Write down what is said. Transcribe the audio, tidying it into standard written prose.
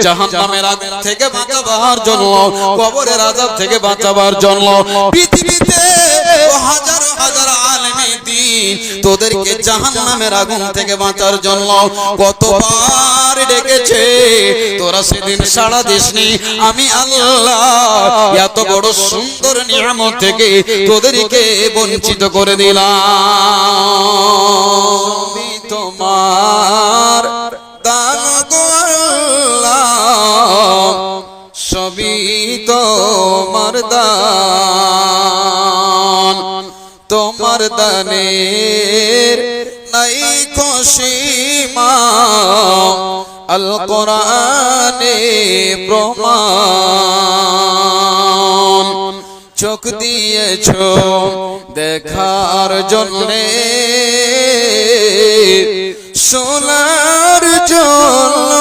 জাহান্নামের আগুন থেকে বাঁচাবার জন্য, কবরের আযাব থেকে বাঁচাবার জন্য পৃথিবীতে হাজার হাজার আলেমে দ্বীন তোদেরকে জাহান্নামের আগুন থেকে বাঁচার জন্য কতবার ডেকেছে, তোরা সেদিন সাড়া দিসনি। আমি আল্লাহ এত বড় সুন্দর নিয়ামত থেকে তোদেরকে বঞ্চিত করে দিলাম। তোমার দান গো আল্লাহ, সবই তোমার দান, তোমার দানের নাই সীমা, আল কোরআনে প্রমাণ। চোখ দিয়েছো দেখার জন্যে, শোনার জন্য